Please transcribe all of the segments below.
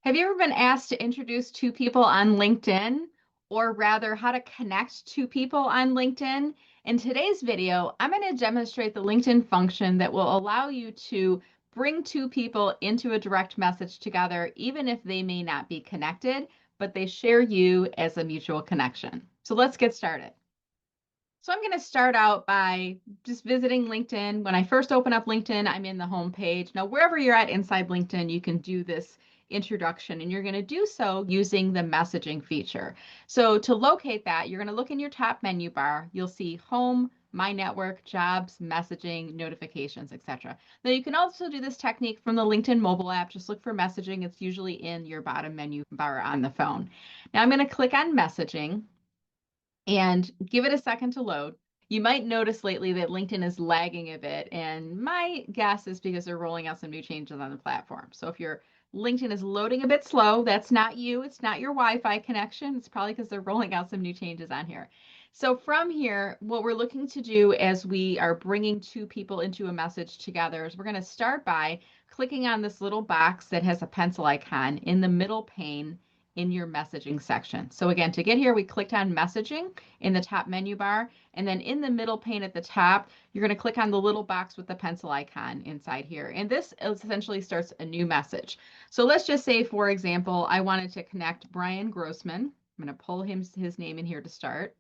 Have you ever been asked to introduce two people on LinkedIn, or rather, how to connect two people on LinkedIn? In today's video, I'm going to demonstrate the LinkedIn function that will allow you to bring two people into a direct message together, even if they may not be connected, but they share you as a mutual connection. So let's get started. So I'm going to start out by just visiting LinkedIn. When I first open up LinkedIn, I'm in the home page. Now, wherever you're at inside LinkedIn, you can do this introduction, and you're going to do so using the messaging feature. So to locate that, you're going to look in your top menu bar. You'll see Home, My Network, Jobs, Messaging, Notifications, etc. Now, you can also do this technique from the LinkedIn mobile app. Just look for messaging. It's usually in your bottom menu bar on the phone. Now, I'm going to click on Messaging and give it a second to load. You might notice lately that LinkedIn is lagging a bit, and my guess is because they're rolling out some new changes on the platform. So if your LinkedIn is loading a bit slow, that's not you, it's not your Wi-Fi connection. It's probably because they're rolling out some new changes on here. So from here, what we're looking to do as we are bringing two people into a message together is we're going to start by clicking on this little box that has a pencil icon in the middle pane in your messaging section. So again, to get here, we clicked on messaging in the top menu bar, and then in the middle pane at the top, you're going to click on the little box with the pencil icon inside here. And this essentially starts a new message. So let's just say, for example, I wanted to connect Brian Grossman. I'm going to pull his name in here to start.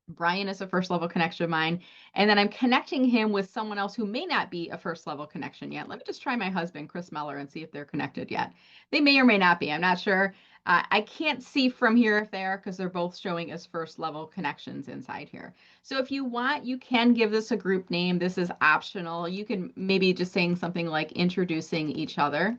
Brian is a first level connection of mine. And then I'm connecting him with someone else who may not be a first level connection yet. Let me just try my husband, Chris Meller, and see if they're connected yet. They may or may not be. I'm not sure. I can't see from here if they are because they're both showing as first level connections inside here. So if you want, you can give this a group name. This is optional. You can maybe just saying something like introducing each other.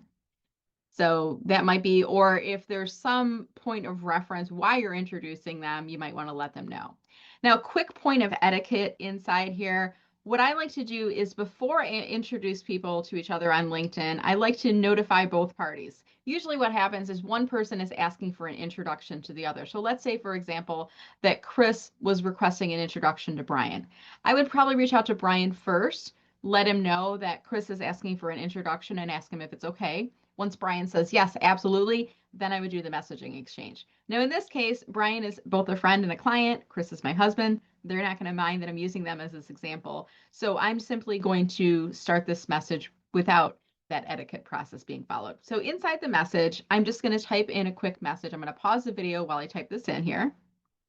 So that might be, or if there's some point of reference why you're introducing them, you might want to let them know. Now, quick point of etiquette inside here. What I like to do is before I introduce people to each other on LinkedIn, I like to notify both parties. Usually what happens is one person is asking for an introduction to the other. So let's say, for example, that Chris was requesting an introduction to Brian. I would probably reach out to Brian first, let him know that Chris is asking for an introduction and ask him if it's okay. Once Brian says, yes, absolutely, then I would do the messaging exchange. Now, in this case, Brian is both a friend and a client. Chris is my husband. They're not going to mind that I'm using them as this example. So I'm simply going to start this message without that etiquette process being followed. So inside the message, I'm just going to type in a quick message. I'm going to pause the video while I type this in here.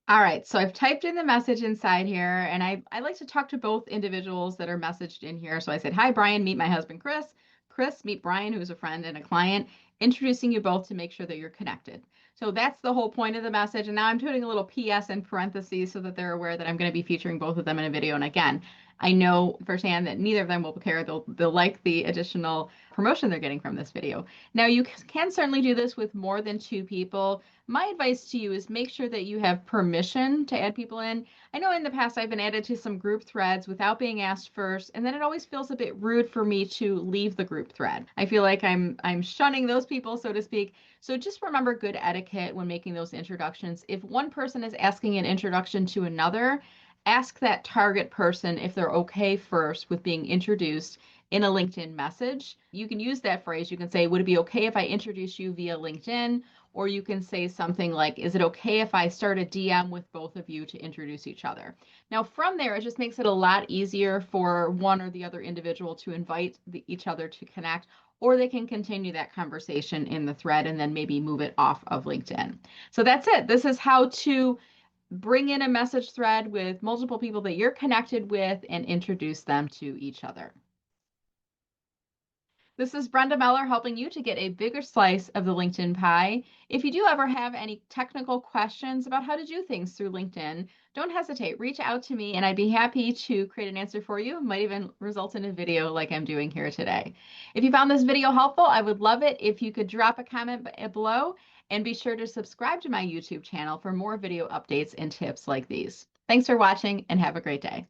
All right, so I've typed in the message inside here, and I like to talk to both individuals that are messaged in here. So I said, hi, Brian, meet my husband, Chris. Chris, meet Brian, who's a friend and a client, introducing you both to make sure that you're connected. So that's the whole point of the message. And now I'm putting a little PS in parentheses so that they're aware that I'm going to be featuring both of them in a video. And again, I know firsthand that neither of them will care. They'll like the additional promotion they're getting from this video. Now, you can certainly do this with more than two people. My advice to you is make sure that you have permission to add people in. I know in the past I've been added to some group threads without being asked first, and then it always feels a bit rude for me to leave the group thread. I feel like I'm shunning those people, so to speak. So just remember good etiquette when making those introductions. If one person is asking an introduction to another, ask that target person if they're okay first with being introduced in a LinkedIn message. You can use that phrase. You can say, would it be okay if I introduce you via LinkedIn? Or you can say something like, is it okay if I start a DM with both of you to introduce each other? Now, from there, it just makes it a lot easier for one or the other individual to invite each other to connect, or they can continue that conversation in the thread and then maybe move it off of LinkedIn. So that's it. This is how to bring in a message thread with multiple people that you're connected with and introduce them to each other. This is Brenda Meller helping you to get a bigger slice of the LinkedIn pie. If you do ever have any technical questions about how to do things through LinkedIn, don't hesitate. Reach out to me and I'd be happy to create an answer for you. It might even result in a video like I'm doing here today. If you found this video helpful, I would love it if you could drop a comment below, and be sure to subscribe to my YouTube channel for more video updates and tips like these. Thanks for watching and have a great day.